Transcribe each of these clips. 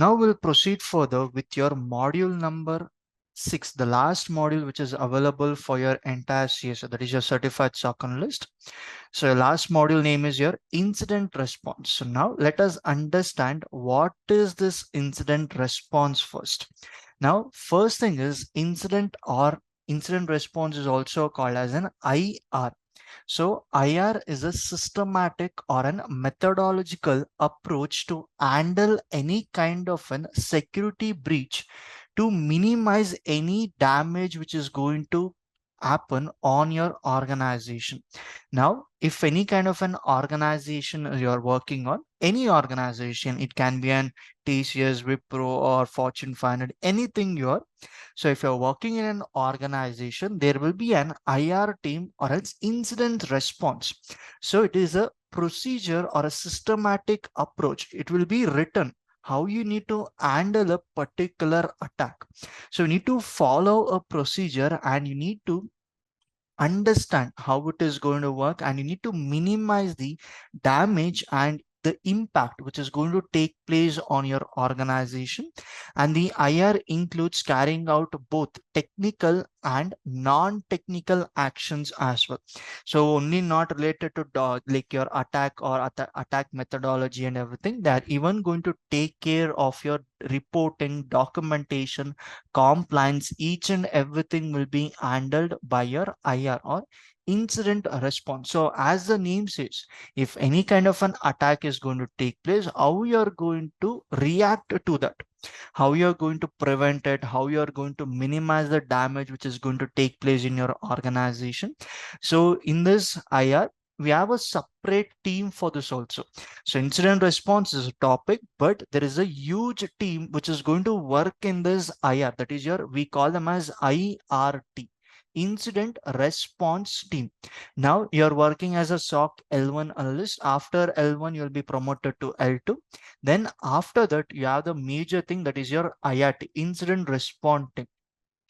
Now we'll proceed further with your module number 6, the last module which is available for your entire CSO, that is your certified SOC analyst. So your last module name is your incident response. So now let us understand what is this incident response first. Now, first thing is incident response is also called as an IR. So IR is a systematic or an methodological approach to handle any kind of an security breach to minimize any damage which is going to happen on your organization. Now, if any kind of an organization you're working on, any organization, it can be an TCS, Wipro, or Fortune 500, anything you're. So if you're working in an organization, there will be an IR team or else incident response. So it is a procedure or a systematic approach. It will be written how you need to handle a particular attack. So you need to follow a procedure and you need to understand how it is going to work, and you need to minimize the damage and the impact which is going to take place on your organization. And the IR includes carrying out both technical and non-technical actions as well. So only not related to like your attack or attack methodology and everything. They are even going to take care of your reporting, documentation, compliance, each and everything will be handled by your IR or incident response. So as the name says, if any kind of an attack is going to take place, how you're going to react to that, how you're going to prevent it, how you're going to minimize the damage which is going to take place in your organization. So in this IR, we have a separate team for this also. So incident response is a topic, but there is a huge team which is going to work in this IR. That is your, we call them as IRT, incident response team. Now you're working as a SOC L1 analyst. After L1, you'll be promoted to L2. Then after that, you have the major thing, that is your IRT, incident response team.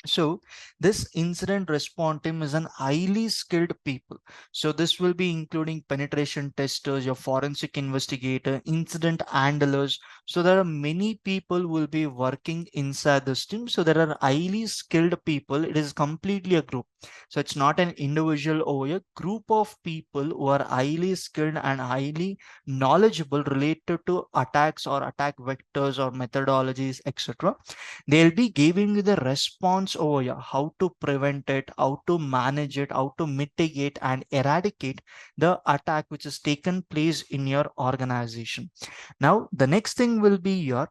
So this incident response team is an highly skilled people. So this will be including penetration testers, your forensic investigator, incident handlers. So there are many people will be working inside this team. So there are highly skilled people. It is completely a group. So it's not an individual or a group of people who are highly skilled and highly knowledgeable related to attacks or attack vectors or methodologies, etc. They'll be giving you the response over here, how to prevent it, how to manage it, how to mitigate and eradicate the attack which has taken place in your organization. Now, the next thing will be your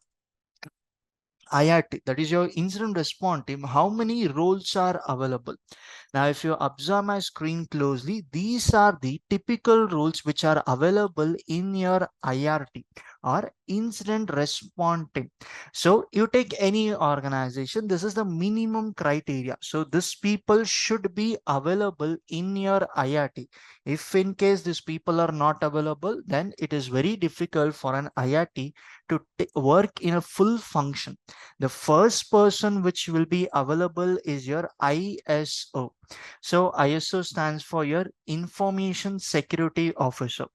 IRT, that is your incident response team. How many roles are available? Now, if you observe my screen closely, these are the typical roles which are available in your IRT or incident response team. So you take any organization, this is the minimum criteria. So this people should be available in your IRT. If in case these people are not available, then it is very difficult for an IRT to work in a full function. The first person which will be available is your ISO. So ISO stands for your Information Security Officer.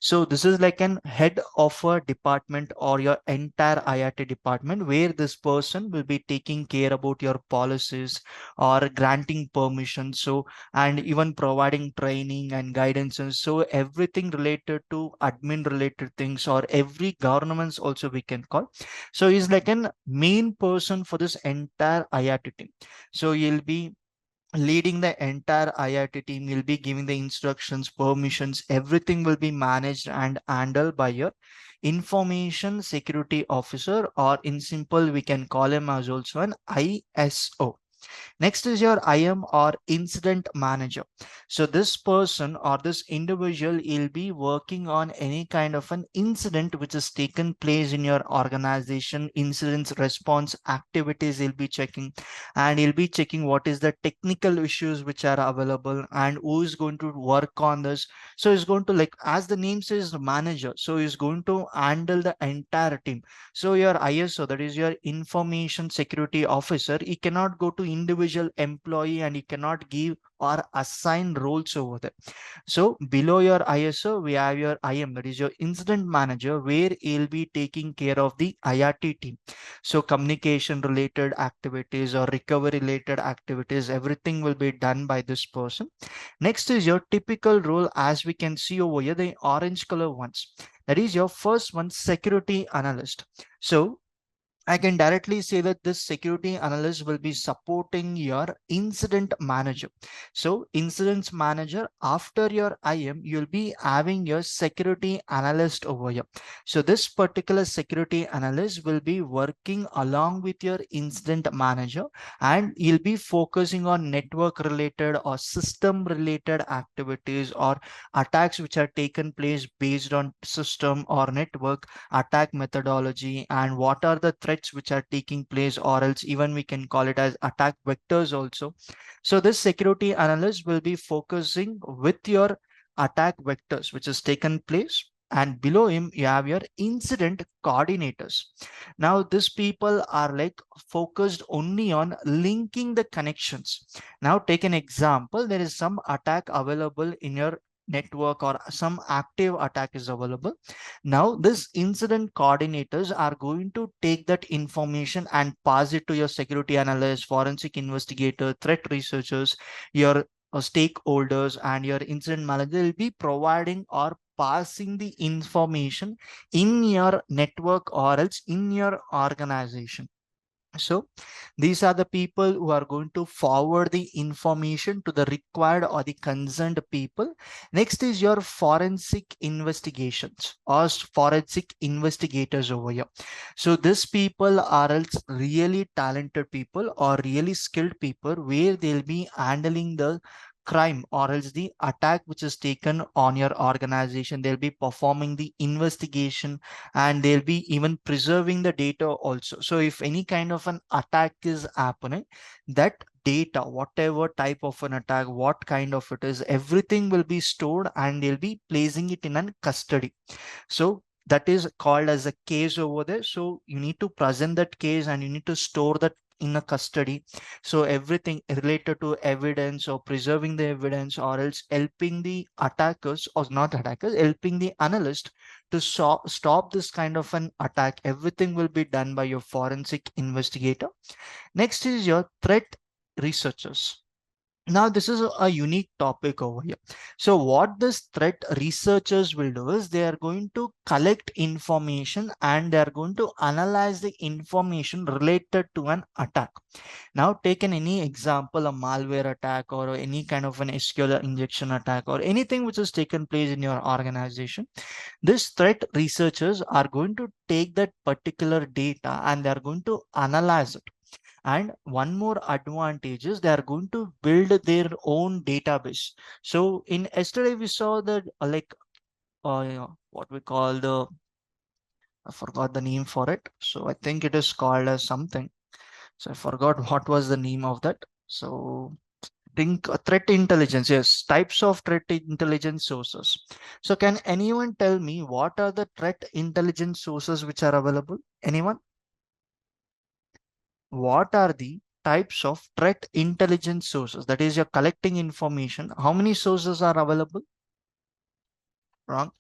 So this is like an head of a department or your entire IIT department, where this person will be taking care about your policies or granting permission. So, and even providing training and guidance. And so everything related to admin related things or every governance also we can call. So he's like an main person for this entire IIT team. So you'll be leading the entire IIT team. You'll be giving the instructions, permissions, everything will be managed and handled by your information security officer, or in simple, we can call him as also an ISO. Next is your IM or incident manager. So this person or this individual will be working on any kind of an incident which has taken place in your organization. Incidents response activities he'll be checking, and he'll be checking what is the technical issues which are available and who is going to work on this. So he's going to, like as the name says, manager, so he's going to handle the entire team. So your ISO, that is your information security officer, he cannot go to individual employee and you cannot give or assign roles over there. So below your ISO, we have your IM, that is your incident manager, where he'll be taking care of the IRT team. So communication related activities or recovery related activities, everything will be done by this person. Next is your typical role, as we can see over here, the orange color ones. That is your first one, security analyst. So I can directly say that this security analyst will be supporting your incident manager. So incidents manager, after your IM, you'll be having your security analyst over here. So this particular security analyst will be working along with your incident manager, and you'll be focusing on network related or system related activities or attacks which are taken place based on system or network attack methodology, and what are the threats which are taking place, or else even we can call it as attack vectors also. So this security analyst will be focusing with your attack vectors which has taken place, and below him you have your incident coordinators. Now these people are like focused only on linking the connections. Now take an example, there is some attack available in your network or some active attack is available. Now, this incident coordinators are going to take that information and pass it to your security analyst, forensic investigator, threat researchers, your stakeholders, and your incident manager will be providing or passing the information in your network or else in your organization. So these are the people who are going to forward the information to the required or the concerned people. Next is your forensic investigations or forensic investigators over here. So these people are else really talented people or really skilled people, where they'll be handling the crime or else the attack which is taken on your organization. They'll be performing the investigation, and they'll be even preserving the data also. So if any kind of an attack is happening, that data, whatever type of an attack, what kind of it is, everything will be stored and they'll be placing it in a custody. So that is called as a case over there. So you need to present that case and you need to store that in a custody. So everything related to evidence or preserving the evidence, or else helping the attackers, or not attackers, helping the analyst to stop this kind of an attack, everything will be done by your forensic investigator. Next is your threat researchers. Now, this is a unique topic over here. So what this threat researchers will do is they are going to collect information and they are going to analyze the information related to an attack. Now, taken any example, a malware attack or any kind of an SQL injection attack or anything which has taken place in your organization, these threat researchers are going to take that particular data and they are going to analyze it. And one more advantage is they are going to build their own database. So in yesterday we saw that what we call the, I forgot the name for it. So I think it is called as something. So I forgot what was the name of that. So think threat intelligence. Yes, types of threat intelligence sources. So can anyone tell me what are the threat intelligence sources which are available? Anyone? What are the types of threat intelligence sources? That is, you're collecting information. How many sources are available? Wrong.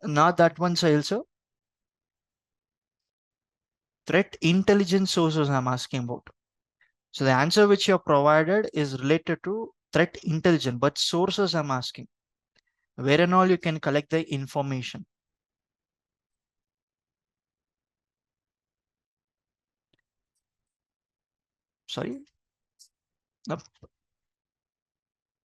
Not that one, Sahil sir. Threat intelligence sources I'm asking about. So the answer which you have provided is related to threat intelligence, but sources I'm asking. Where and all you can collect the information. Sorry. No.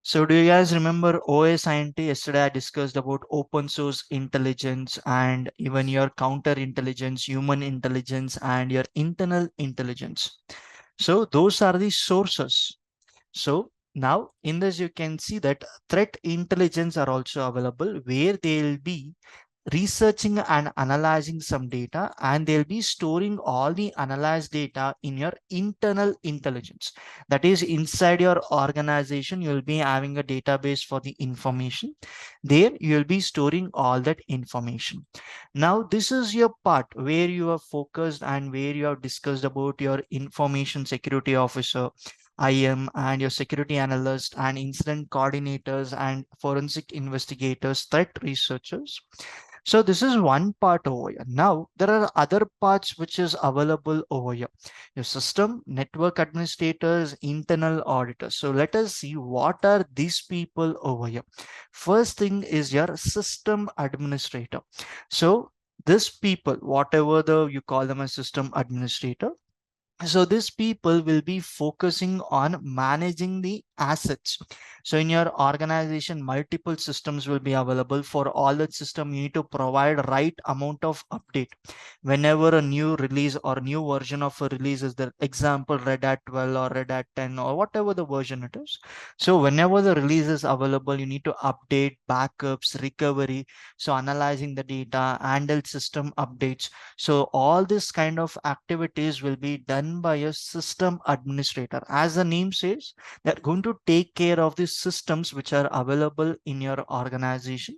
So do you guys remember OSINT? Yesterday I discussed about open source intelligence and even your counter intelligence, human intelligence, and your internal intelligence. So those are the sources. So now in this you can see that threat intelligence are also available, where they'll be researching and analyzing some data, and they'll be storing all the analyzed data in your internal intelligence. That is, inside your organization, you'll be having a database for the information. There, you'll be storing all that information. Now, this is your part where you are focused and where you have discussed about your information security officer, IM, and your security analyst and incident coordinators and forensic investigators, threat researchers. So this is one part over here. Now there are other parts which is available over here. Your system, network administrators, internal auditors. So let us see what are these people over here. First thing is your system administrator. So this people, whatever the you call them a system administrator, so these people will be focusing on managing the assets. So in your organization, multiple systems will be available. For all that system, you need to provide right amount of update whenever a new release or new version of a release is there. Example, Red Hat 12 or Red Hat 10 or whatever the version it is. So whenever the release is available, you need to update, backups, recovery. So analyzing the data, handle system updates. So all this kind of activities will be done by a system administrator. As the name says, they're going to take care of the systems which are available in your organization.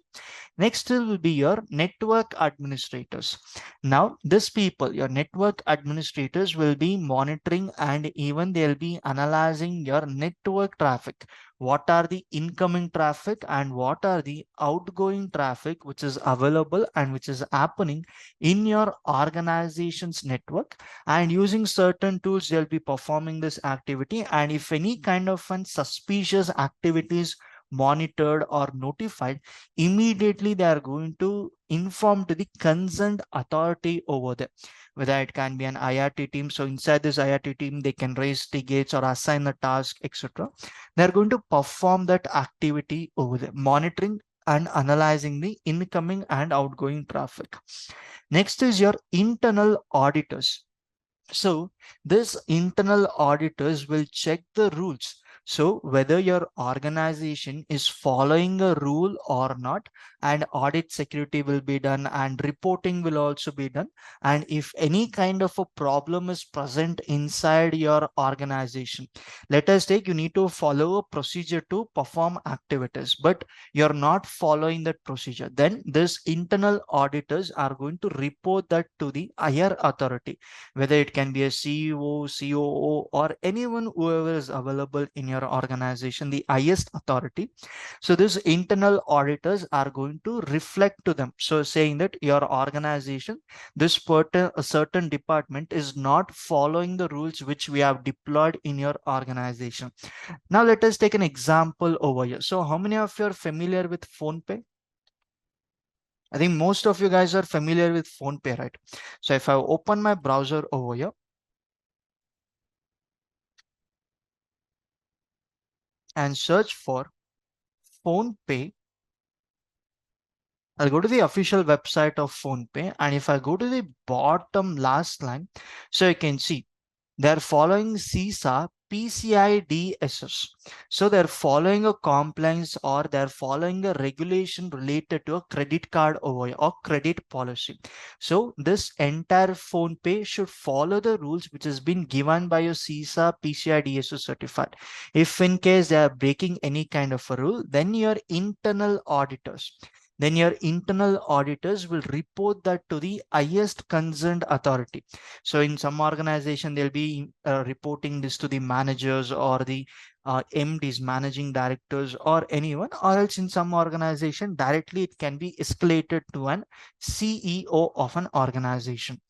Next will be your network administrators. Now, these people, your network administrators, will be monitoring and even they'll be analyzing your network traffic. What are the incoming traffic and what are the outgoing traffic which is available and which is happening in your organization's network, and using certain tools they'll be performing this activity. And if any kind of suspicious activities monitored or notified, immediately they are going to inform to the concerned authority over there, whether it can be an IRT team. So inside this IRT team, they can raise tickets or assign a task, etc. They're going to perform that activity over there, monitoring and analyzing the incoming and outgoing traffic. Next is your internal auditors. So this internal auditors will check the rules. So whether your organization is following a rule or not, and audit security will be done and reporting will also be done. And if any kind of a problem is present inside your organization, let us take, you need to follow a procedure to perform activities, but you're not following that procedure, then this internal auditors are going to report that to the higher authority, whether it can be a CEO, COO, or anyone whoever is available in your organization, the highest authority. So these internal auditors are going to reflect to them. So saying that your organization, this a certain department is not following the rules which we have deployed in your organization. Now let us take an example over here. So how many of you are familiar with PhonePe? I think most of you guys are familiar with PhonePe, right? So if I open my browser over here and search for PhonePe, I'll go to the official website of PhonePe. And if I go to the bottom last line, so you can see they're following CISA PCI DSS. So they're following a compliance or they're following a regulation related to a credit card over or credit policy. So this entire PhonePe should follow the rules which has been given by your CISA PCI DSS certified. If in case they are breaking any kind of a rule, then your internal auditors will report that to the highest concerned authority. So in some organization, they'll be reporting this to the managers or the MDs, managing directors, or anyone, or else in some organization directly it can be escalated to an CEO of an organization.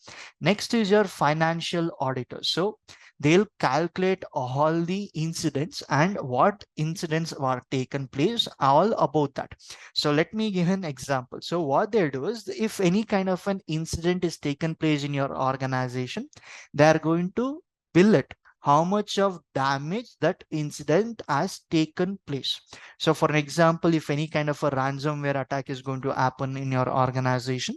Next is your financial auditor. So they'll calculate all the incidents and what incidents were taken place, all about that. So let me give an example. So what they'll do is, if any kind of an incident is taken place in your organization, they're going to bill it, how much of damage that incident has taken place. So for an example, if any kind of a ransomware attack is going to happen in your organization,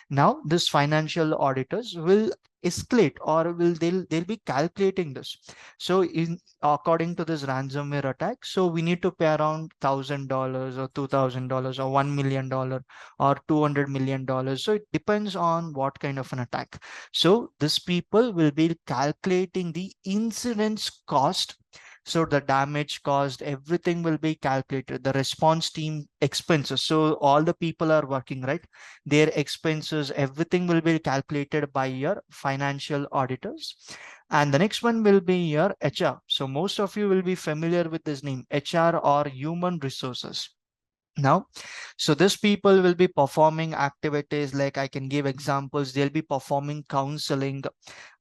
now this financial auditors will escalate, or will they'll be calculating this. So in according to this ransomware attack, so we need to pay around $1,000 or $2,000 or $1 million or $200 million. So it depends on what kind of an attack. So this people will be calculating the incidence cost. So the damage caused, everything will be calculated. The response team expenses. So all the people are working, right? Their expenses, everything will be calculated by your financial auditors. And the next one will be your HR. So most of you will be familiar with this name, HR or human resources. Now, so these people will be performing activities like, I can give examples. They'll be performing counseling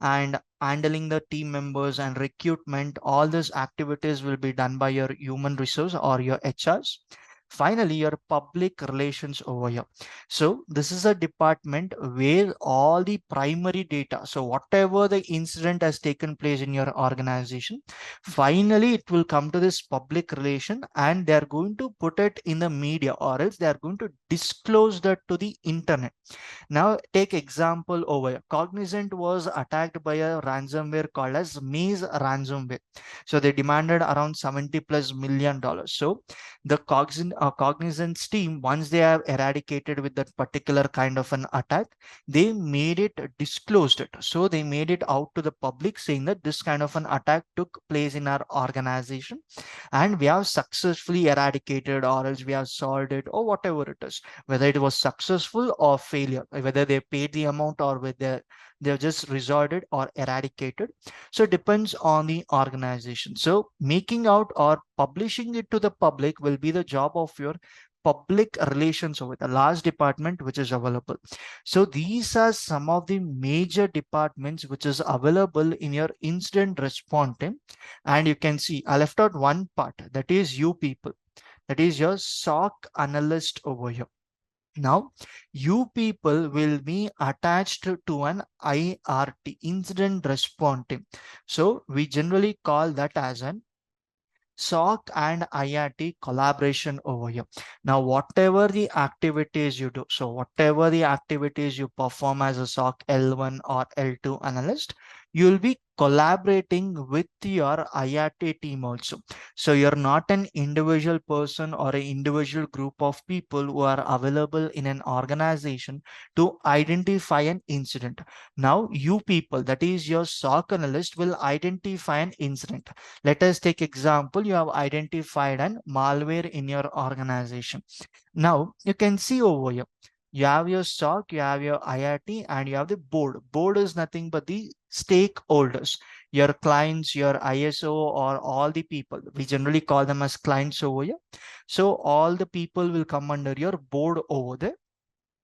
and handling the team members and recruitment. All these activities will be done by your human resource or your HRs. Finally, your public relations over here. So this is a department where all the primary data, so whatever the incident has taken place in your organization, finally it will come to this public relation, and they are going to put it in the media, or else they are going to disclose that to the internet. Now take example over here. Cognizant was attacked by a ransomware called as Maze ransomware. So they demanded around $70+ million. So the Cognizant's team, once they have eradicated with that particular kind of an attack, they made it disclosed it. So they made it out to the public saying that this kind of an attack took place in our organization, and we have successfully eradicated, or else we have solved it, or whatever it is, whether it was successful or failure, whether they paid the amount or whether they've just resorted or eradicated. So it depends on the organization. So making out or publishing it to the public will be the job of your public relations over the last department which is available. So these are some of the major departments which is available in your incident response team. And you can see I left out one part, that is you people, that is your SOC analyst over here. Now, you people will be attached to an IRT, incident response team. So we generally call that as an SOC and IRT collaboration over here. Now, whatever the activities you do, so whatever the activities you perform as a SOC L1 or L2 analyst, you'll be collaborating with your IRT team also. So you're not an individual person or an individual group of people who are available in an organization to identify an incident. Now, you people, that is your SOC analyst, will identify an incident. Let us take example, you have identified an malware in your organization. Now you can see over here, you have your SOC, you have your IRT, and you have the board. Board is nothing but the stakeholders, your clients, your ISO, or all the people. We generally call them as clients over here. So all the people will come under your board over there.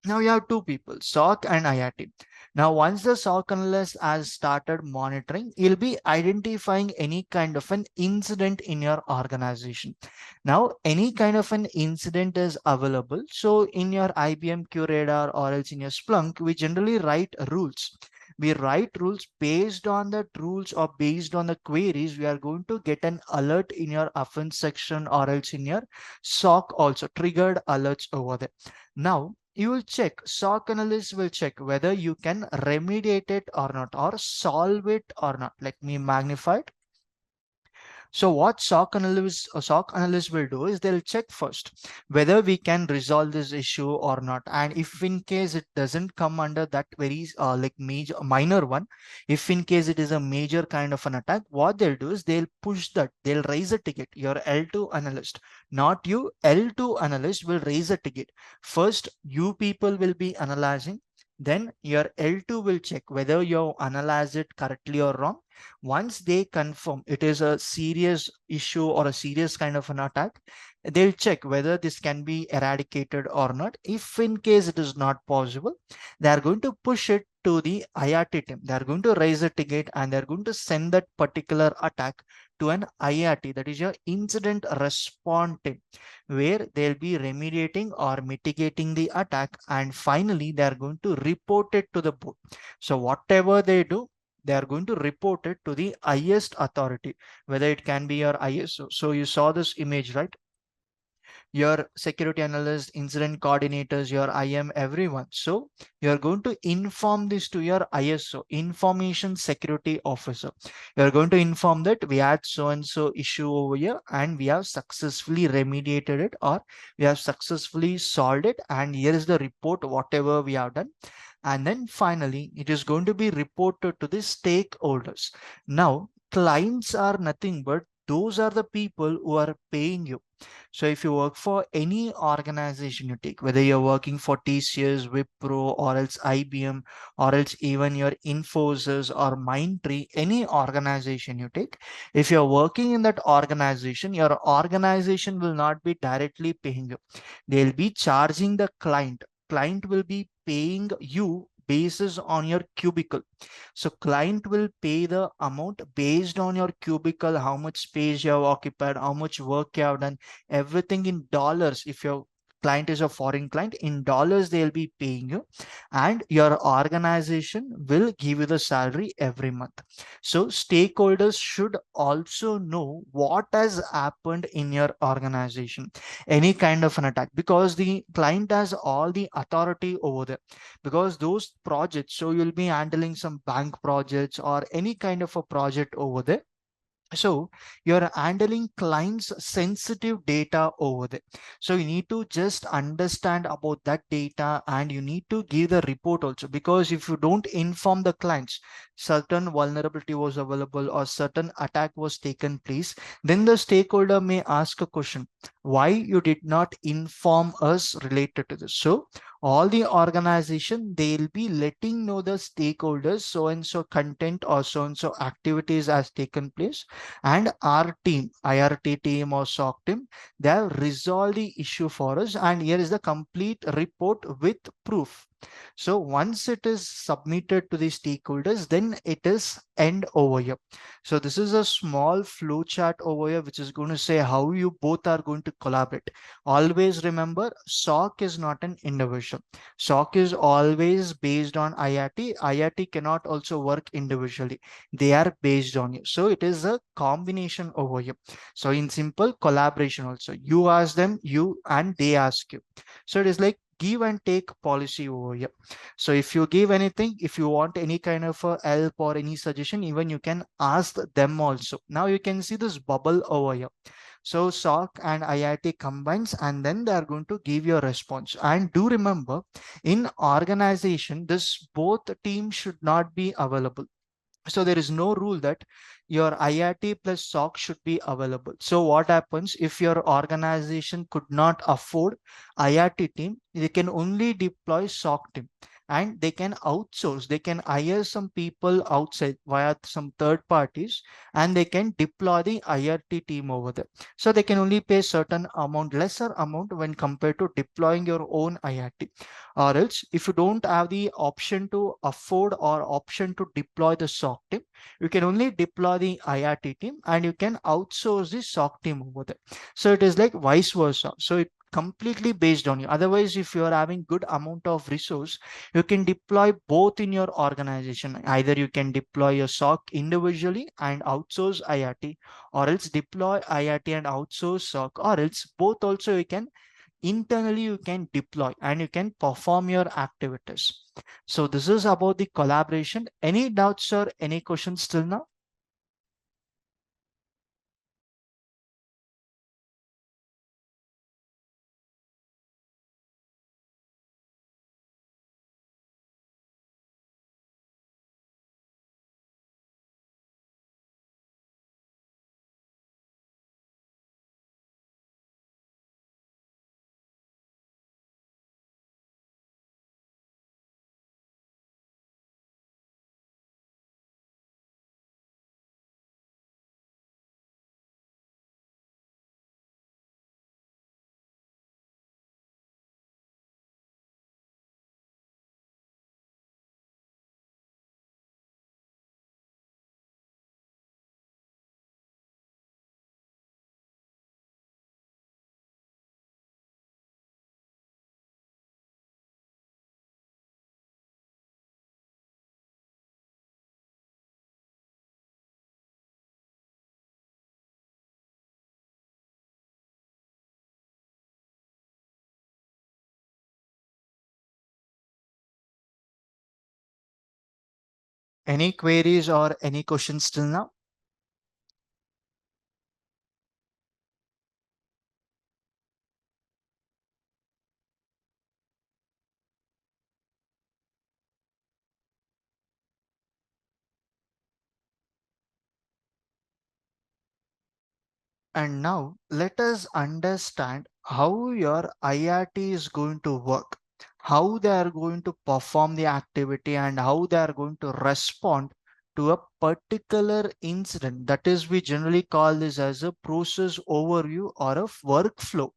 Now you have two people, SOC and IRT. Now, once the SOC analyst has started monitoring, you'll be identifying any kind of an incident in your organization. Now, any kind of an incident is available. So in your IBM QRadar or else in your Splunk, we generally write rules. We write rules based on the rules or based on the queries. We are going to get an alert in your offense section or else in your SOC also triggered alerts over there. Now, you will check, SOC analyst will check whether you can remediate it or not, or solve it or not. Let me magnify it. So what SOC analyst will do is they'll check first whether we can resolve this issue or not. And if in case it doesn't come under that very like major minor one, if in case it is a major kind of an attack, what they'll do is they'll push that, they'll raise a ticket. Your L2 analyst, not you, L2 analyst will raise a ticket. First, you people will be analyzing. Then your L2 will check whether you analyze it correctly or wrong. Once they confirm it is a serious issue or a serious kind of an attack, they'll check whether this can be eradicated or not. If in case it is not possible, they are going to push it to the IRT team. They are going to raise a ticket and they're going to send that particular attack to an IRT, that is your incident response team, where they'll be remediating or mitigating the attack, and finally they are going to report it to the board. So whatever they do, they are going to report it to the highest authority, whether it can be your ISO. So you saw this image, right? your security analyst, incident coordinators, your IM, everyone. So you're going to inform this to your ISO, Information Security Officer. You're going to inform that we had so and so issue over here and we have successfully remediated it, or we have successfully solved it, and here is the report, whatever we have done. And then finally, it is going to be reported to the stakeholders. Now, clients are nothing but those are the people who are paying you. So if you work for any organization you take, whether you're working for TCS, Wipro, or else IBM, or else even your Infosys or Mindtree, any organization you take, if you're working in that organization, your organization will not be directly paying you. They'll be charging the client. Client will be paying you basis on your cubicle. So client will pay the amount based on your cubicle, how much space you have occupied, how much work you have done, everything in dollars. If your client is a foreign client, in dollars they'll be paying you, and your organization will give you the salary every month. So stakeholders should also know what has happened in your organization, any kind of an attack, because the client has all the authority over there, because those projects, so you'll be handling some bank projects or any kind of a project over there. So you're handling clients sensitive data over there, so you need to just understand about that data and you need to give the report also, because if you don't inform the clients certain vulnerability was available or certain attack was taken place, then the stakeholder may ask a question, why you did not inform us related to this. So all the organization, they'll be letting know the stakeholders so and so content or so and so activities has taken place, and our team, IRT team or SOC team, they have resolved the issue for us, and here is the complete report with proof. So once it is submitted to the stakeholders, then it is end over here. So this is a small flow chart over here which is going to say how you both are going to collaborate. Always remember, SOC is not an individual. SOC is always based on IRT. IRT cannot also work individually, they are based on you. So it is a combination over here. So in simple collaboration also, you ask them, you and they ask you. So it is like give and take policy over here. So if you give anything, if you want any kind of a help or any suggestion, even you can ask them also. Now you can see this bubble over here. So SOC and IIT combines and then they are going to give you a response. And do remember, in organization, this both teams should not be available. So there is no rule that your IIT plus SOC should be available. So what happens if your organization could not afford IIT team, they can only deploy SOC team, and they can outsource, they can hire some people outside via some third parties, and they can deploy the IIT team over there. So they can only pay certain amount, lesser amount when compared to deploying your own IIT. Or else, if you don't have the option to afford or option to deploy the SOC team, you can only deploy the IRT team and you can outsource the SOC team over there. So it is like vice versa. So it completely based on you. Otherwise, if you are having good amount of resource, you can deploy both in your organization. Either you can deploy your SOC individually and outsource IRT, or else deploy IRT and outsource SOC, or else both also you can internally you can deploy and you can perform your activities. So this is about the collaboration. Any doubts or any questions till now? Any queries or any questions till now? And now let us understand how your IRT is going to work, how they are going to perform the activity, and how they are going to respond to a particular incident. That is, we generally call this as a process overview or a workflow.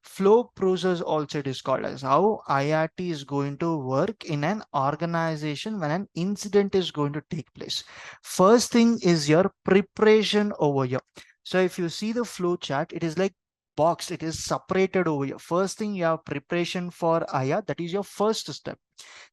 Flow process also it is called as how IRT is going to work in an organization when an incident is going to take place. First thing is your preparation over here. So if you see the flow chart, it is like boxed, it is separated over here. First thing you have preparation for IR, that is your first step.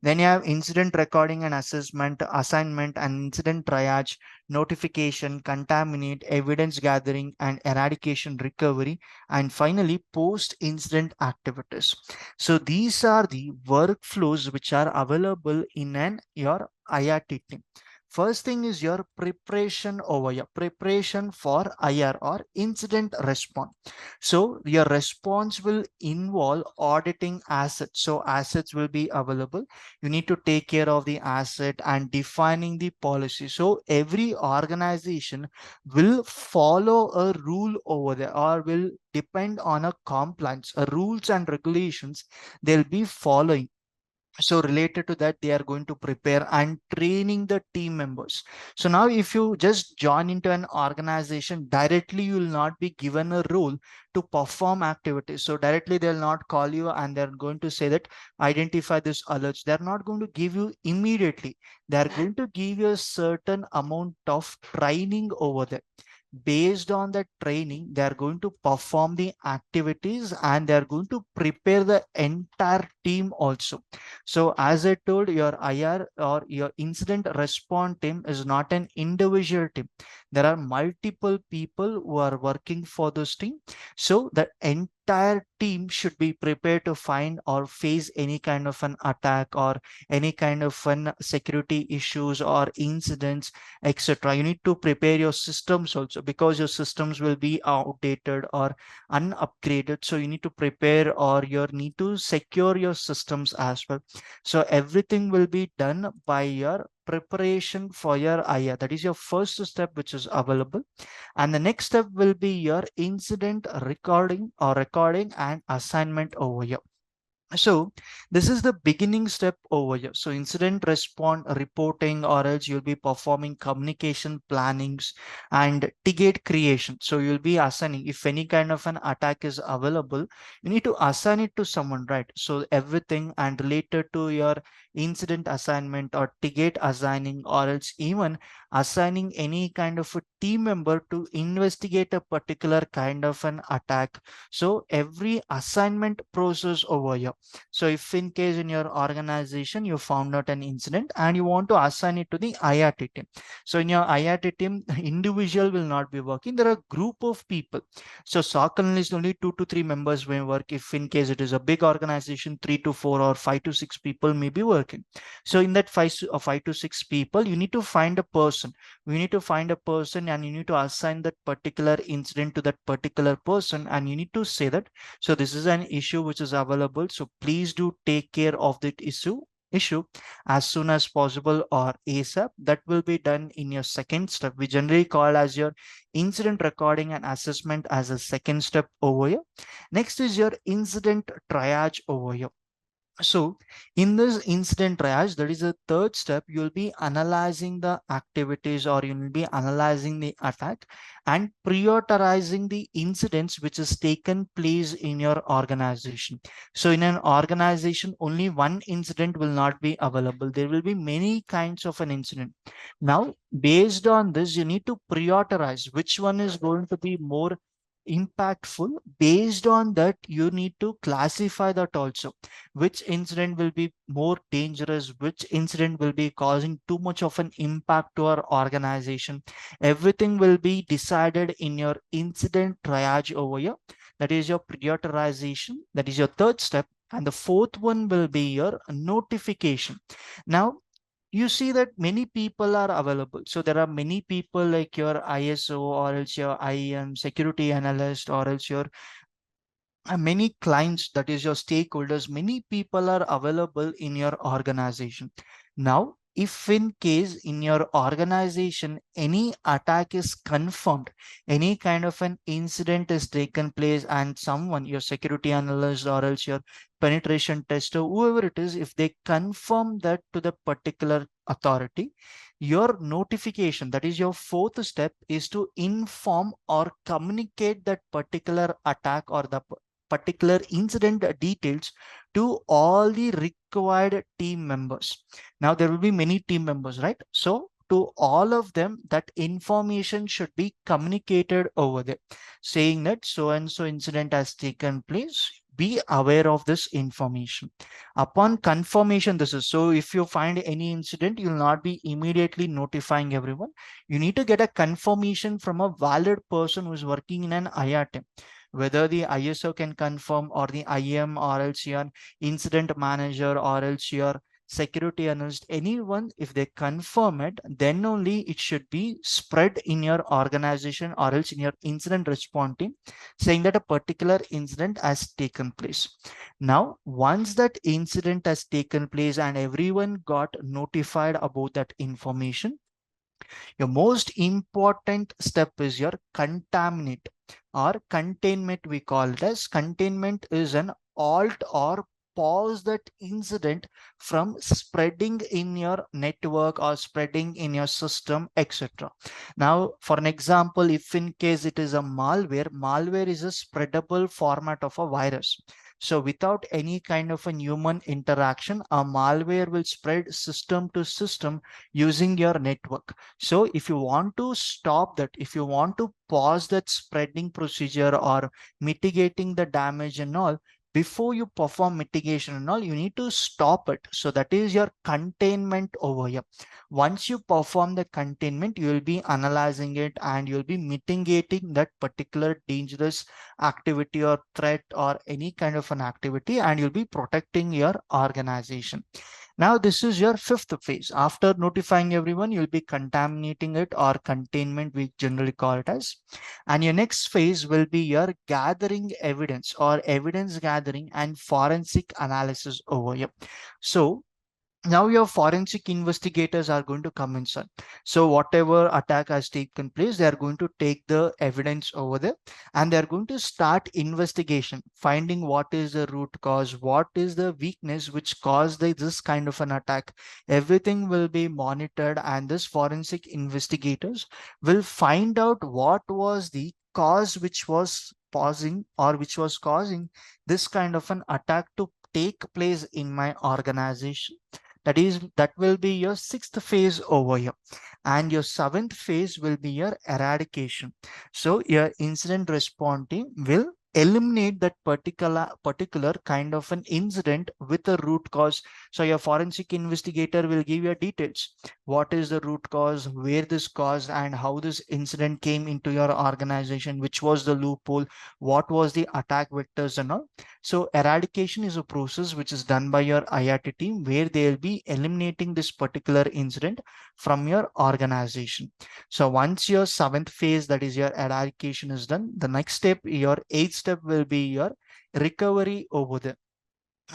Then you have incident recording and assessment, assignment and incident triage, notification, contaminate, evidence gathering and eradication recovery, and finally post-incident activities. So these are the workflows which are available in an your IRT team. First thing is your preparation over your preparation for IR or incident response. So your response will involve auditing assets. So assets will be available. You need to take care of the asset and defining the policy. So every organization will follow a rule over there or will depend on a compliance, a rules and regulations they'll be following. So related to that, they are going to prepare and training the team members. So now if you just join into an organization directly, you will not be given a role to perform activities. So directly they'll not call you and they're going to say that identify this alerts. They're not going to give you immediately. They're going to give you a certain amount of training over there. Based on the training, they are going to perform the activities and they are going to prepare the entire team also. So as I told, your IR or your incident response team is not an individual team. There are multiple people who are working for this team. So the entire team should be prepared to find or face any kind of an attack or any kind of an security issues or incidents, etc. You need to prepare your systems also because your systems will be outdated or unupgraded. So you need to prepare or you need to secure your systems as well. So everything will be done by your preparation for your IR. That is your first step which is available. And the next step will be your incident recording and assignment over here. So this is the beginning step over here. So incident response reporting, or else you'll be performing communication plannings and ticket creation. So you'll be assigning if any kind of an attack is available, you need to assign it to someone, right? So everything and related to your incident assignment or ticket assigning, or else even assigning any kind of a team member to investigate a particular kind of an attack. So every assignment process over here. So if in case in your organization you found out an incident and you want to assign it to the IRT team. So in your IRT team, individual will not be working. There are a group of people. So SOC analyst only 2 to 3 members may work. If in case it is a big organization, 3 to 4 or 5 to 6 people may be working. So in that 5 to 6 people, you need to find a person. You need to find a person and you need to assign that particular incident to that particular person. And you need to say that so this is an issue which is available. So please do take care of that issue as soon as possible or ASAP. That will be done in your second step. We generally call as your incident recording and assessment as a second step over here. Next is your incident triage over here. So in this incident triage, that is the third step, you'll be analyzing the activities or you'll be analyzing the attack and prioritizing the incidents which has taken place in your organization. So in an organization, only one incident will not be available. There will be many kinds of an incident. Now, based on this, you need to prioritize which one is going to be more impactful. Based on that, you need to classify that also which incident will be more dangerous, which incident will be causing too much of an impact to our organization. Everything will be decided in your incident triage over here. That is your prioritization. That is your third step. And the fourth one will be your notification. Now, you see that many people are available. So there are many people like your ISO or else your IAM security analyst or else your many clients, that is your stakeholders, many people are available in your organization. Now if in case in your organization any attack is confirmed, any kind of an incident is taken place, and someone, your security analyst or else your penetration tester, whoever it is, if they confirm that to the particular authority, your notification, that is your fourth step, is to inform or communicate that particular attack or the particular incident details to all the required team members. Now there will be many team members, right? So to all of them, that information should be communicated over there, saying that so and so incident has taken place. Be aware of this information. Upon confirmation, this is so if you find any incident, you'll not be immediately notifying everyone. You need to get a confirmation from a valid person who is working in an IRT, whether the ISO can confirm or the IM or else your incident manager or else your security analyst, anyone, if they confirm it, then only it should be spread in your organization or else in your incident response team, saying that a particular incident has taken place. Now, once that incident has taken place and everyone got notified about that information, your most important step is your contaminate or containment. We call it as containment is an alt or pause that incident from spreading in your network or spreading in your system, etc. Now, for an example, if in case it is a malware, malware is a spreadable format of a virus. So without any kind of a human interaction, a malware will spread system to system using your network. So if you want to stop that, if you want to pause that spreading procedure or mitigating the damage and all, before you perform mitigation and all, you need to stop it. So that is your containment over here. Once you perform the containment, you will be analyzing it and you'll be mitigating that particular dangerous activity or threat or any kind of an activity, and you'll be protecting your organization. Now, this is your fifth phase. After notifying everyone, you'll be contaminating it, or containment, we generally call it as. And your next phase will be your gathering evidence or evidence gathering and forensic analysis over here. So now your forensic investigators are going to come inside. So whatever attack has taken place, they are going to take the evidence over there and they are going to start investigation, finding what is the root cause, what is the weakness which caused this kind of an attack. Everything will be monitored, and this forensic investigators will find out what was the cause which was causing or which was causing this kind of an attack to take place in my organization. That will be your sixth phase over here. And your seventh phase will be your eradication. So your incident response team will eliminate that particular kind of an incident with a root cause. So your forensic investigator will give you details. What is the root cause, where this caused, and how this incident came into your organization, which was the loophole, what was the attack vectors and all. So eradication is a process which is done by your IRT team, where they'll be eliminating this particular incident from your organization. So once your seventh phase, that is your eradication, is done, the next step, your eighth step, will be your recovery over there.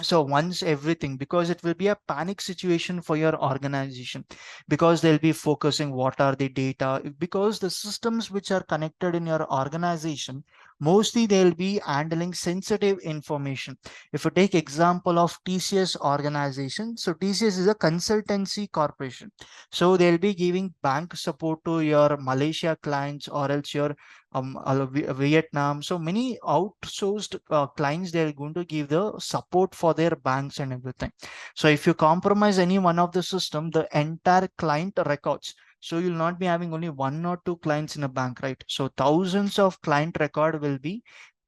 So once everything, because it will be a panic situation for your organization, because they'll be focusing what are the data, because the systems which are connected in your organization, mostly they'll be handling sensitive information. If you take example of TCS organization, so TCS is a consultancy corporation, so they'll be giving bank support to your Malaysia clients or else your Vietnam. So many outsourced clients, they're going to give the support for their banks and everything. So if you compromise any one of the system, the entire client records. So you'll not be having only one or two clients in a bank, right? So thousands of client record will be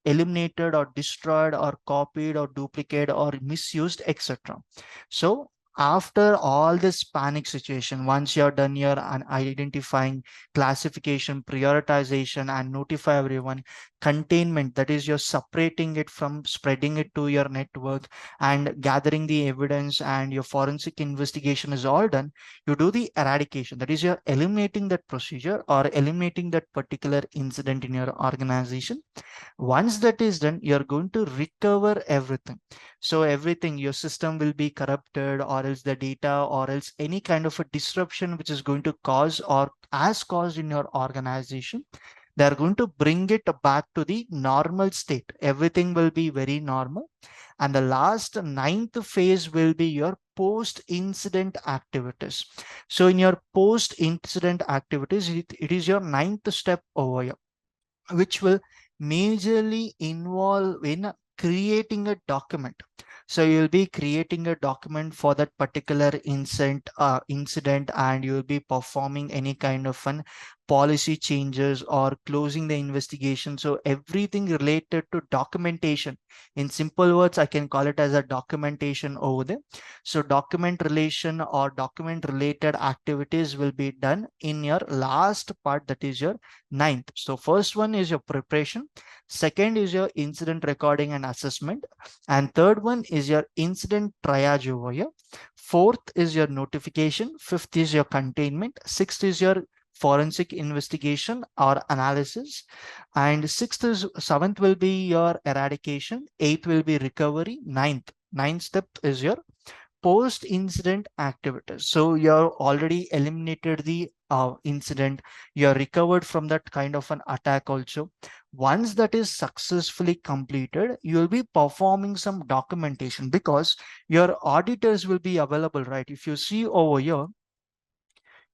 eliminated or destroyed or copied or duplicated or misused, etc. So After all this panic situation, once you're done your identifying, classification, prioritization, and notify everyone, containment, that is you're separating it from spreading it to your network and gathering the evidence, and your forensic investigation is all done, you do the eradication, that is you're eliminating that procedure or eliminating that particular incident in your organization. Once that is done, you're going to recover everything. So everything, your system will be corrupted, or else the data, or else any kind of a disruption which is going to cause or as caused in your organization, they are going to bring it back to the normal state. Everything will be very normal. And the last ninth phase will be your post incident activities. So in your post incident activities, it is your ninth step over here, which will majorly involve in creating a document. So you'll be creating a document for that particular incident, and you'll be performing any kind of an policy changes or closing the investigation. So everything related to documentation, in simple words, I can call it as a documentation over there. So document relation or document related activities will be done in your last part, that is your ninth. So first one is your preparation, second is your incident recording and assessment, and third one is your incident triage over here. Fourth is your notification, fifth is your containment, sixth is your forensic investigation or analysis, and sixth is seventh will be your eradication, eighth will be recovery, ninth step is your post incident activities. So you're already eliminated the incident, you're recovered from that kind of an attack also. Once that is successfully completed, you'll be performing some documentation, because your auditors will be available, right? If you see over here,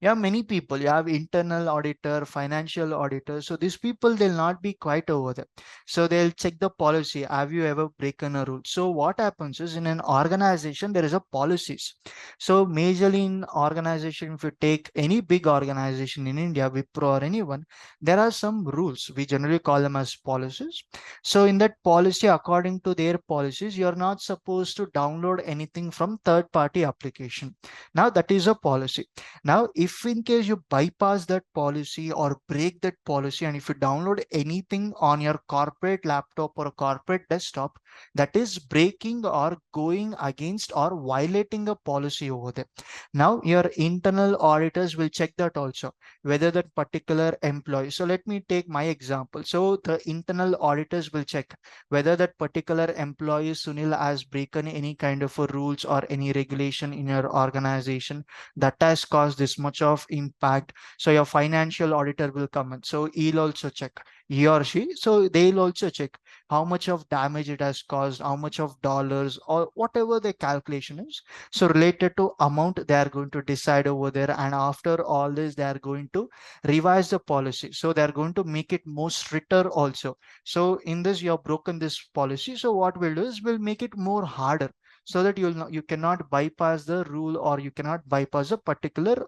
yeah, many people. You have internal auditor, financial auditor. So these people, they'll not be quite over there. So they'll check the policy. Have you ever broken a rule? So what happens is, in an organization, there is a policies. So majorly in organization, if you take any big organization in India, Wipro or anyone, there are some rules. We generally call them as policies. So in that policy, according to their policies, you're not supposed to download anything from third party application. Now that is a policy. Now, if in case you bypass that policy or break that policy, and if you download anything on your corporate laptop or a corporate desktop, that is breaking or going against or violating a policy over there. Now, your internal auditors will check that also, whether that particular employee. So let me take my example. So the internal auditors will check whether that particular employee Sunil has broken any kind of a rules or any regulation in your organization that has caused this much of impact. So your financial auditor will come in. So he'll also check, he or she. So they'll also check how much of damage it has caused, how much of dollars or whatever the calculation is. So related to amount, they are going to decide over there. And after all this, they are going to revise the policy. So they are going to make it more stricter also. So in this, you have broken this policy. So what we'll do is we'll make it more harder, so that you cannot bypass the rule, or you cannot bypass a particular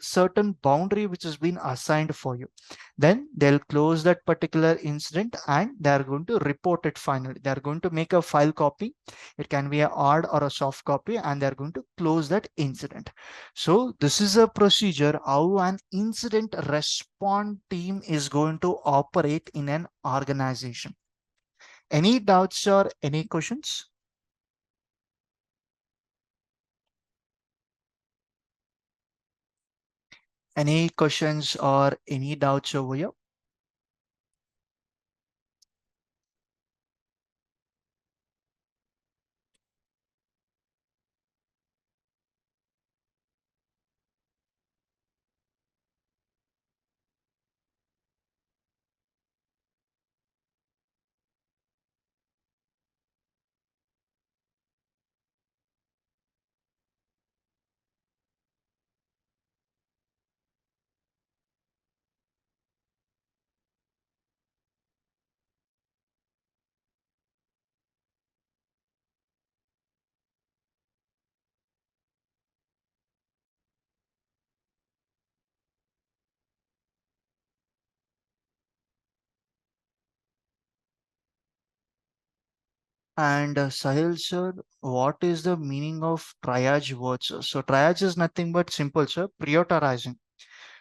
certain boundary which has been assigned for you. Then they'll close that particular incident, and they're going to report it finally. They're going to make a file copy. It can be a hard or a soft copy, and they're going to close that incident. So this is a procedure how an incident response team is going to operate in an organization. Any doubts or any questions? Any questions or any doubts over here? And Sahil sir, what is the meaning of triage words, sir? So triage is nothing but simple, sir, prioritizing.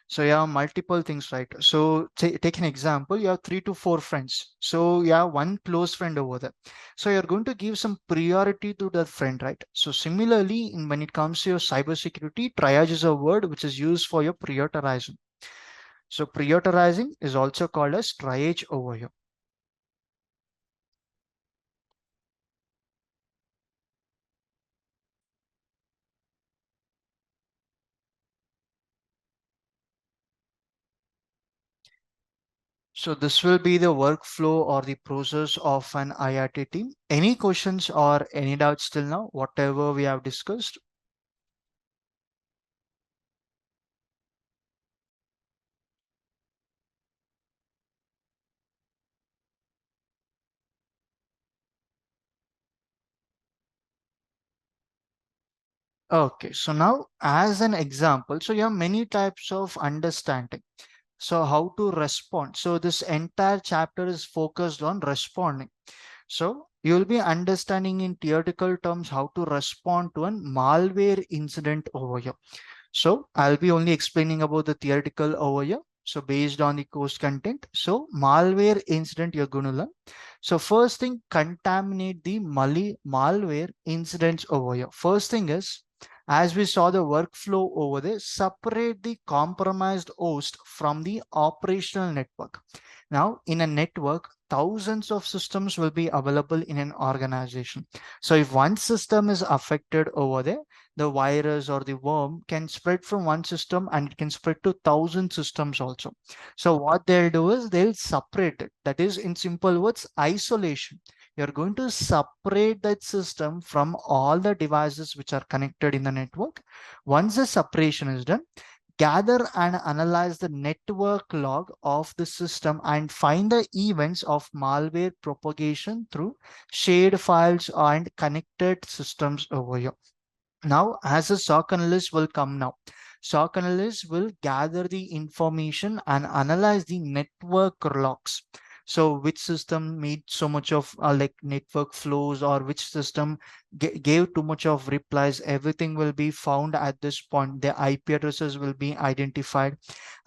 So you have multiple things, right? So take an example. You have 3 to 4 friends. So you have one close friend over there. So you're going to give some priority to that friend, right? So similarly, when it comes to your cybersecurity, triage is a word which is used for your prioritizing. So prioritizing is also called as triage over here. So this will be the workflow or the process of an IRT team. Any questions or any doubts till now, whatever we have discussed? Okay, so now as an example, so you have many types of understanding. So how to respond. So this entire chapter is focused on responding. So you will be understanding in theoretical terms how to respond to a malware incident over here. So I'll be only explaining about the theoretical over here. So based on the course content. So malware incident you're going to learn. So first thing, contaminate the malware incidents over here. First thing is, as we saw the workflow over there, separate the compromised host from the operational network. Now, in a network, thousands of systems will be available in an organization. So if one system is affected over there, the virus or the worm can spread from one system and it can spread to 1,000 systems also. So what they'll do is they'll separate it. That is, in simple words, isolation. You're going to separate that system from all the devices which are connected in the network. Once the separation is done, gather and analyze the network log of the system and find the events of malware propagation through shared files and connected systems over here. Now, as a SOC analyst will come now, SOC analyst will gather the information and analyze the network logs. So which system made so much of like network flows, or which system gave too much of replies, everything will be found at this point. The IP addresses will be identified.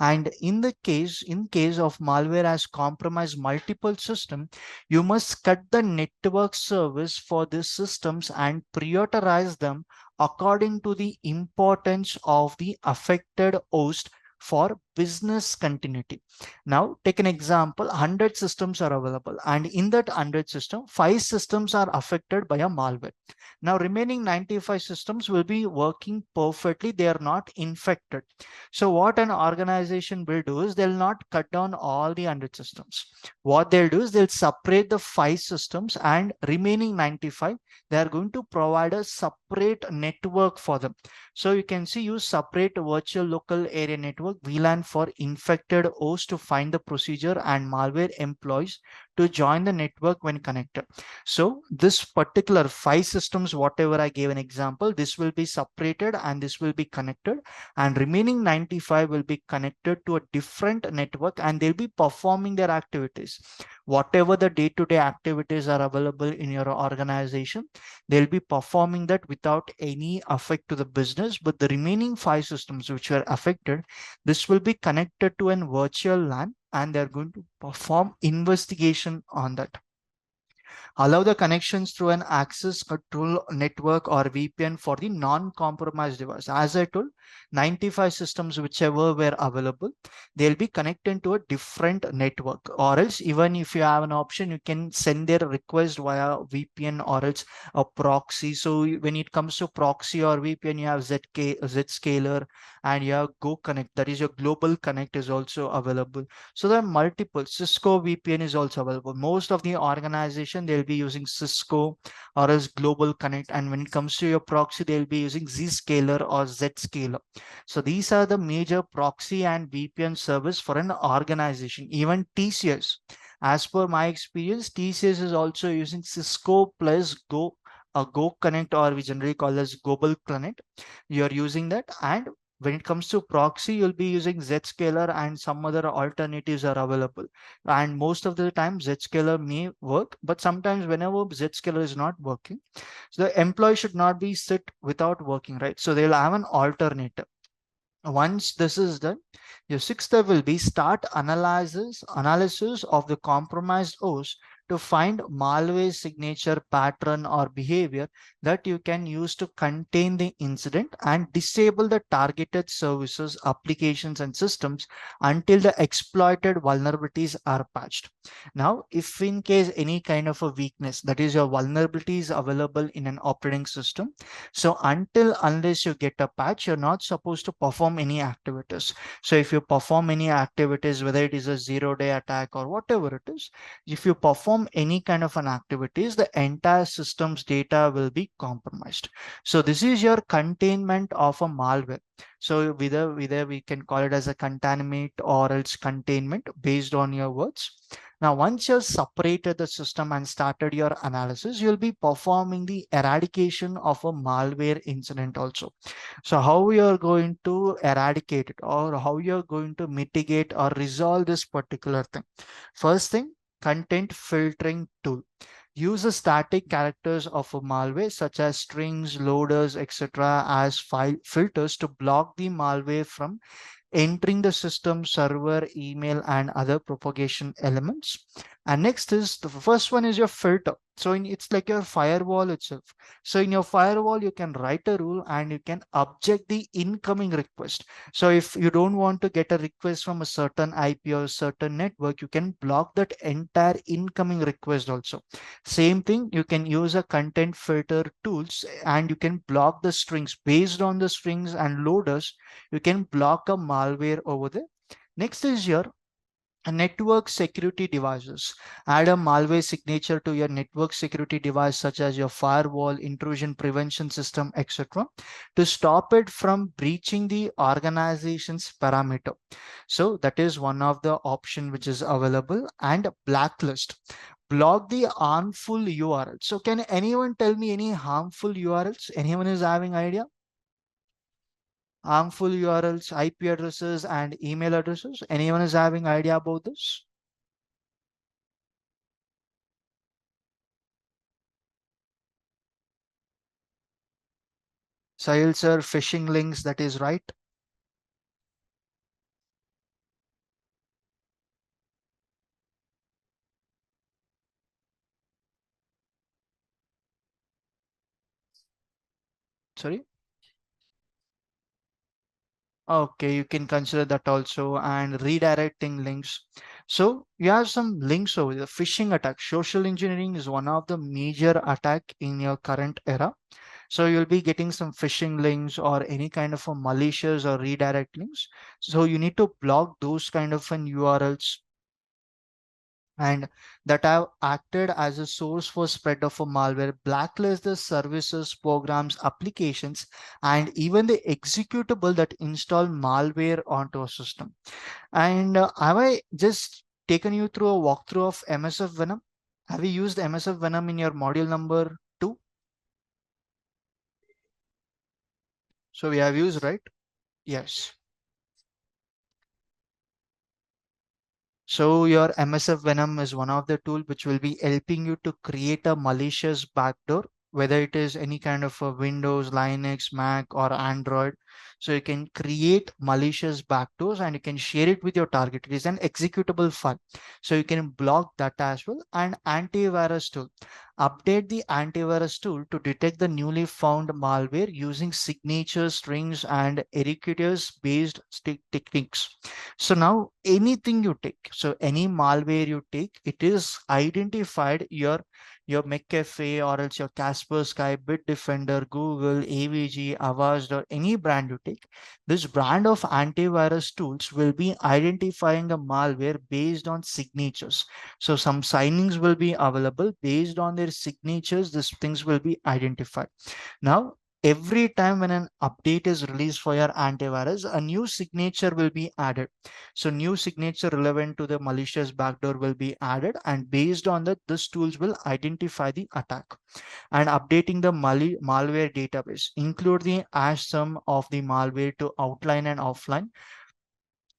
And in case of malware has compromised multiple system, you must cut the network service for these systems and prioritize them according to the importance of the affected host for business continuity. Now, take an example, 100 systems are available, and in that 100 system, 5 systems are affected by a malware. Now, remaining 95 systems will be working perfectly. They are not infected. So what an organization will do is they'll not cut down all the 100 systems. What they'll do is they'll separate the 5 systems, and remaining 95, they are going to provide a separate network for them. So you can see, use separate virtual local area network VLAN for infected hosts to find the procedure and malware employees to join the network when connected. So this particular 5 systems, whatever I gave an example, this will be separated and this will be connected, and remaining 95 will be connected to a different network, and they'll be performing their activities. Whatever the day-to-day activities are available in your organization, they'll be performing that without any effect to the business. But the remaining 5 systems which were affected, this will be connected to an virtual LAN, and they're going to perform investigation on that. Allow the connections through an access control network or VPN for the non-compromised device. As I told, 95 systems whichever were available, they'll be connected to a different network. Or else, even if you have an option, you can send their request via VPN or else a proxy. So when it comes to proxy or VPN, you have Zscaler, and you have Go Connect. That is your global connect is also available. So there are multiple. Cisco VPN is also available. Most of the organization, they'll be using Cisco or else Global Connect. And when it comes to your proxy, they'll be using Zscaler or Zscaler. So these are the major proxy and VPN service for an organization. Even TCS, as per my experience, TCS is also using Cisco plus Go Connect, or we generally call as Global Connect. You're using that, and When it comes to proxy, you'll be using Zscaler and some other alternatives are available. And most of the time, Zscaler may work, but sometimes whenever Zscaler is not working, so the employee should not be sit without working, right? So they'll have an alternative. Once this is done, your sixth step will be start analysis of the compromised host to find malware signature pattern or behavior that you can use to contain the incident and disable the targeted services, applications, and systems until the exploited vulnerabilities are patched. Now, if in case any kind of a weakness, that is your vulnerabilities available in an operating system, so until unless you get a patch, you're not supposed to perform any activities. So if you perform any activities, whether it is a 0-day attack or whatever it is, if you perform any kind of an activities, the entire system's data will be compromised. So this is your containment of a malware. So whether we can call it as a contaminate or else containment based on your words. Now, once you've separated the system and started your analysis, you'll be performing the eradication of a malware incident also. So how you're going to eradicate it or how you're going to mitigate or resolve this particular thing. First thing, content filtering tool. Use the static characters of a malware such as strings, loaders, etc. as file filters to block the malware from entering the system, server, email, and other propagation elements. And next is the first one is your filter. So it's like your firewall itself. So in your firewall, you can write a rule and you can object the incoming request. So if you don't want to get a request from a certain IP or certain network, you can block that entire incoming request also. Same thing, you can use a content filter tools and you can block the strings based on the strings and loaders. You can block a malware over there. Next is your network security devices. Add a malware signature to your network security device, such as your firewall, intrusion prevention system, etc., to stop it from breaching the organization's parameter. So that is one of the option which is available. And blacklist. Block the harmful URLs. So can anyone tell me any harmful URLs? Anyone is having idea? Harmful URLs, IP addresses, and email addresses. Anyone is having idea about this? Sahil sir, phishing links, that is right. Sorry. Okay, you can consider that also, and redirecting links. So you have some links over the phishing attack. Social engineering is one of the major attack in your current era. So you'll be getting some phishing links or any kind of a malicious or redirect links. So you need to block those kind of an URLs and that have acted as a source for spread of a malware, blacklist the services, programs, applications, and even the executable that install malware onto a system. And have I just taken you through a walkthrough of MSF Venom? Have you used MSF Venom in your module number 2? So we have used, right? Yes. So your MSF Venom is one of the tool which will be helping you to create a malicious backdoor, whether it is any kind of a Windows, Linux, Mac, or Android. So you can create malicious backdoors and you can share it with your target. It is an executable file. So you can block that as well. And antivirus tool. Update the antivirus tool to detect the newly found malware using signature strings and ericators based techniques. So now anything you take, so any malware you take, it is identified your McAfee or else your Kaspersky, Bitdefender, Google, AVG, Avast, or any brand you take. This brand of antivirus tools will be identifying a malware based on signatures. So some signings will be available based on their signatures. These things will be identified. Now every time when an update is released for your antivirus, a new signature will be added. So new signature relevant to the malicious backdoor will be added, and based on that, this tools will identify the attack. And updating the malware database, include the hash sum of the malware to outline and offline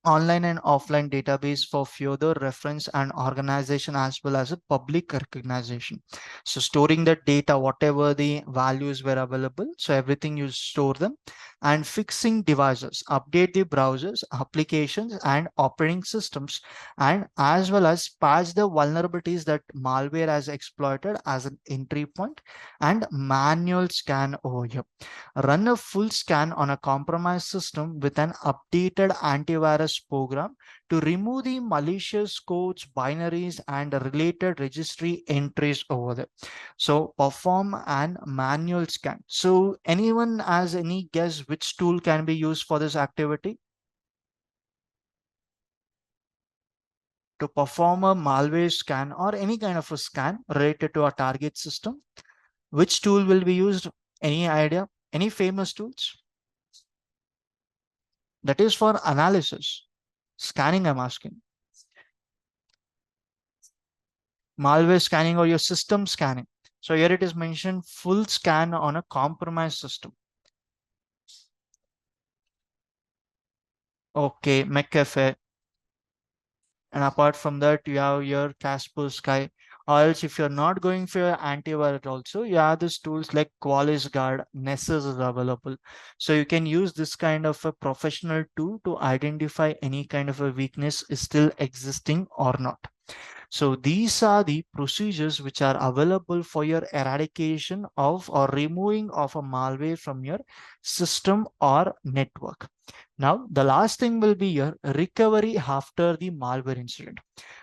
online and offline database for further reference and organization, as well as a public recognition. So storing the data, whatever the values were available, so everything you store them. And fixing devices, update the browsers, applications, and operating systems, and as well as patch the vulnerabilities that malware has exploited as an entry point. And manual scan over here, run a full scan on a compromised system with an updated antivirus program to remove the malicious codes, binaries, and related registry entries over there. So perform an manual scan. So anyone has any guess which tool can be used for this activity? To perform a malware scan or any kind of a scan related to a target system, which tool will be used? Any idea? Any famous tools? That is for analysis. Scanning, I'm asking. Malware scanning or your system scanning. So here it is mentioned full scan on a compromised system. Okay, McAfee. And apart from that, you have your Kaspersky. Or else if you're not going for your antivirus also, you have these tools like Qualys Guard, Nessus is available. So you can use this kind of a professional tool to identify any kind of a weakness is still existing or not. So these are the procedures which are available for your eradication of or removing of a malware from your system or network. Now, the last thing will be your recovery after the malware incident.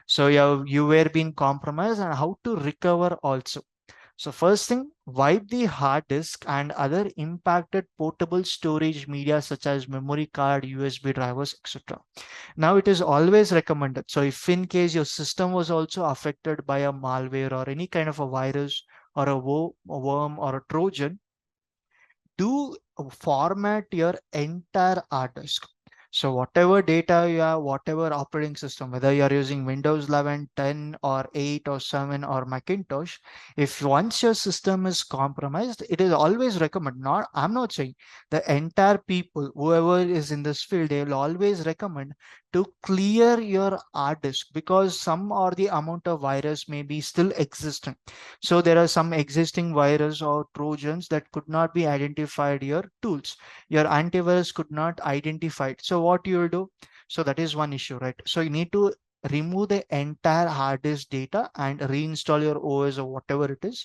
So you were being compromised and how to recover also. So first thing, wipe the hard disk and other impacted portable storage media such as memory card, USB drivers, etc. Now it is always recommended. So if in case your system was also affected by a malware or any kind of a virus or a worm or a Trojan, do format your entire hard disk. So whatever data you have, whatever operating system, whether you're using Windows 11, 10 or 8 or 7 or Macintosh, if once your system is compromised, it is always recommend, not, I'm not saying the entire people, whoever is in this field, they will always recommend to clear your hard disk because some or the amount of virus may be still existing. So there are some existing virus or trojans that could not be identified your tools. Your antivirus could not identify it. So what you will do? So that is one issue, right? So you need to remove the entire hard disk data and reinstall your OS or whatever it is,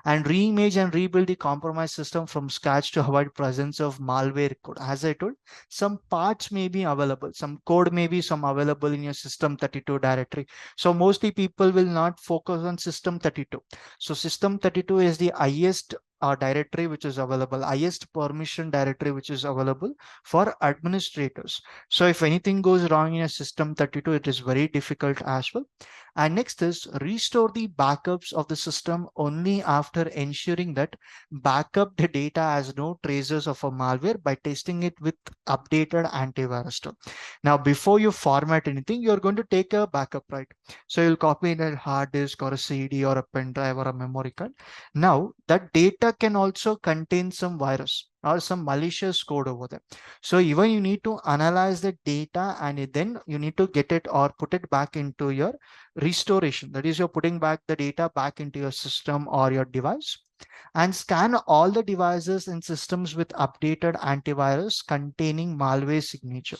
and reimage and rebuild the compromised system from scratch to avoid presence of malware code. As I told, some parts may be available, some code may be some available in your system32 directory. So mostly people will not focus on system32. So system32 is the highest directory which is available, highest permission directory which is available for administrators. So if anything goes wrong in a system32, it is very difficult as well. And next is restore the backups of the system only after ensuring that backup the data has no traces of a malware by testing it with updated antivirus tool. Now, before you format anything, you're going to take a backup, right? So you'll copy in a hard disk or a CD or a pen drive or a memory card. Now, that data can also contain some virus or some malicious code over there. So even you need to analyze the data and then you need to get it or put it back into your restoration. That is, you're putting back the data back into your system or your device, and scan all the devices and systems with updated antivirus containing malware signature.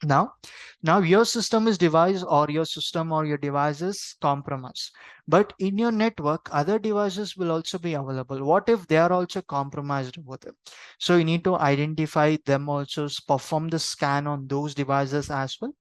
Now, now your system is device or your system or your device is compromised. But in your network, other devices will also be available. What if they are also compromised over there? So you need to identify them also, perform the scan on those devices as well,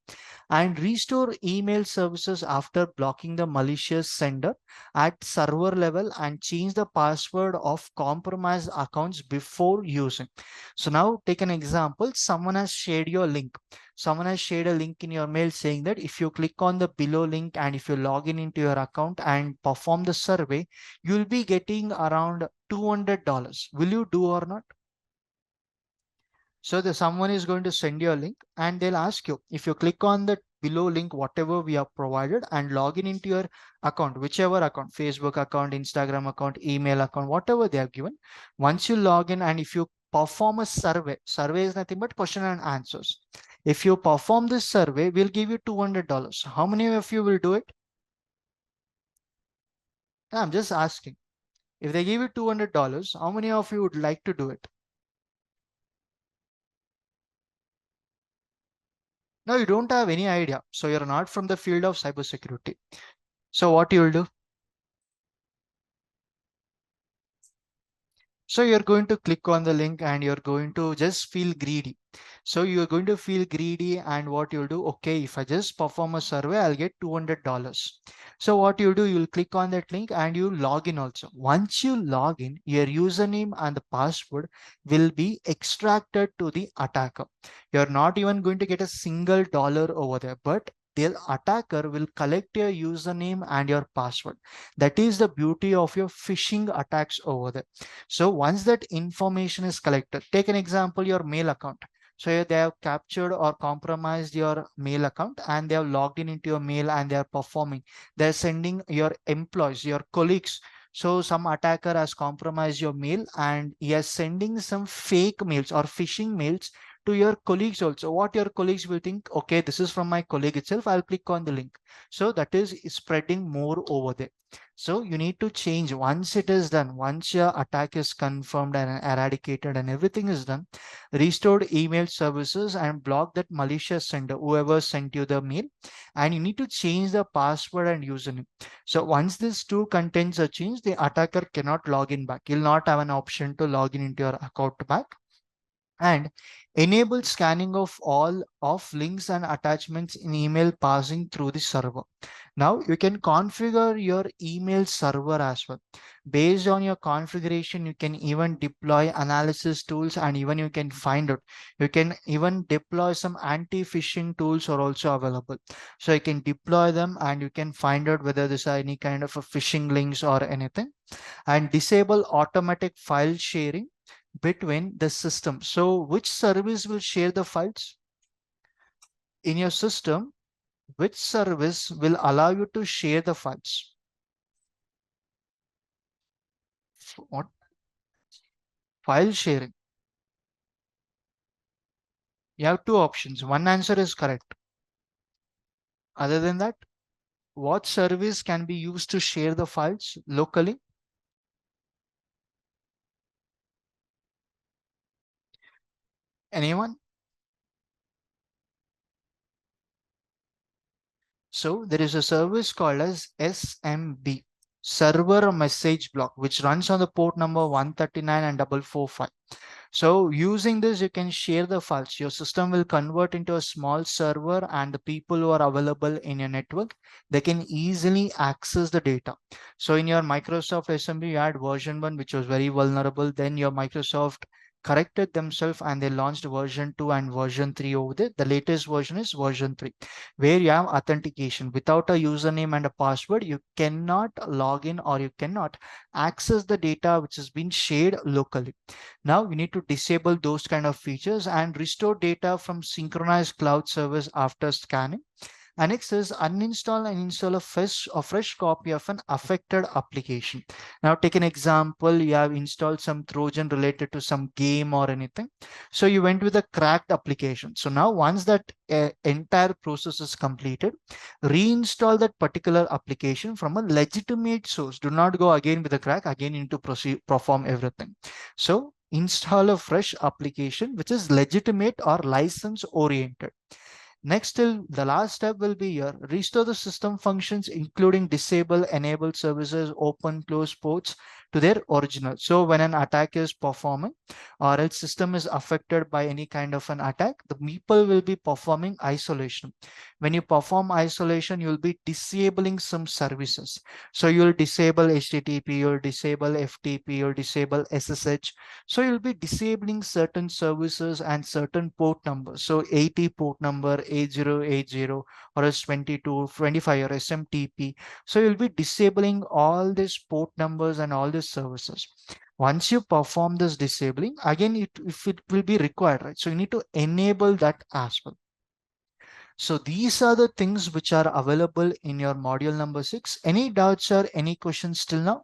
and restore email services after blocking the malicious sender at server level, and change the password of compromised accounts before using. So now take an example. Someone has shared your link. someone has shared a link in your mail saying that if you click on the below link and if you log in into your account and perform the survey, you'll be getting around $200. Will you do or not? So the someone is going to send you a link and they'll ask you, if you click on the below link, whatever we have provided, and log in into your account, whichever account, Facebook account, Instagram account, email account, whatever they have given. Once you log in and if you perform a survey, survey is nothing but question and answers. If you perform this survey, we'll give you $200. How many of you will do it? I'm just asking. If they give you $200, how many of you would like to do it? No, you don't have any idea. So you're not from the field of cybersecurity. So what you'll do? So you're going to click on the link and you're going to just feel greedy. So you're going to feel greedy and what you'll do, okay, if I just perform a survey, I'll get $200. So what you do, you'll click on that link and you log in also. Once you log in, your username and the password will be extracted to the attacker. You're not even going to get a single dollar over there, but the attacker will collect your username and your password. That is the beauty of your phishing attacks over there. So once that information is collected, take an example, your mail account. So they have captured or compromised your mail account and they have logged in into your mail and they are performing. They're sending your employees, your colleagues. So some attacker has compromised your mail and he is sending some fake mails or phishing mails to your colleagues also. What your colleagues will think, okay, this is from my colleague itself. I'll click on the link. So that is spreading more over there. So you need to change once it is done, once your attack is confirmed and eradicated and everything is done, restored email services and block that malicious sender, whoever sent you the mail, and you need to change the password and username. So once these two contents are changed, the attacker cannot log in back. You'll not have an option to log in into your account back. And enable scanning of all of links and attachments in email passing through the server. Now you can configure your email server as well. Based on your configuration, you can even deploy analysis tools and even you can find out. You can even deploy some anti-phishing tools are also available. So you can deploy them and you can find out whether there's any kind of a phishing links or anything. And disable automatic file sharing between the system. So which service will share the files in your system? Which service will allow you to share the files? What? File sharing. You have two options. One answer is correct. Other than that, what service can be used to share the files locally? Anyone? So there is a service called as SMB, Server Message Block, which runs on the port number 139 and 445. So using this, you can share the files. Your system will convert into a small server and the people who are available in your network, they can easily access the data. So in your Microsoft SMB, you had version 1, which was very vulnerable. Then your Microsoft corrected themselves and they launched version 2 and version 3 over there. The latest version is version 3, where you have authentication. Without a username and a password, you cannot log in or you cannot access the data which has been shared locally. Now you need to disable those kind of features and restore data from synchronized cloud service after scanning. And next is uninstall and install a fresh copy of an affected application. Now take an example, you have installed some Trojan related to some game or anything. So you went with a cracked application. So now once that entire process is completed, reinstall that particular application from a legitimate source. Do not go again with a crack, again you need to perform everything. So install a fresh application which is legitimate or license oriented. Next, till the last step will be here, restore the system functions, including disable, enable services, open, close ports to their original. So when an attack is performing or else system is affected by any kind of an attack, the people will be performing isolation. When you perform isolation, you'll be disabling some services. So you'll disable HTTP, you'll disable FTP, you'll disable SSH. So you'll be disabling certain services and certain port numbers. So 80 port number, 8080 or else 22, 25 or SMTP. So you'll be disabling all these port numbers and all these services. Once you perform this disabling, again, if it will be required, right? So you need to enable that as well. So these are the things which are available in your module number 6. Any doubts or any questions till now?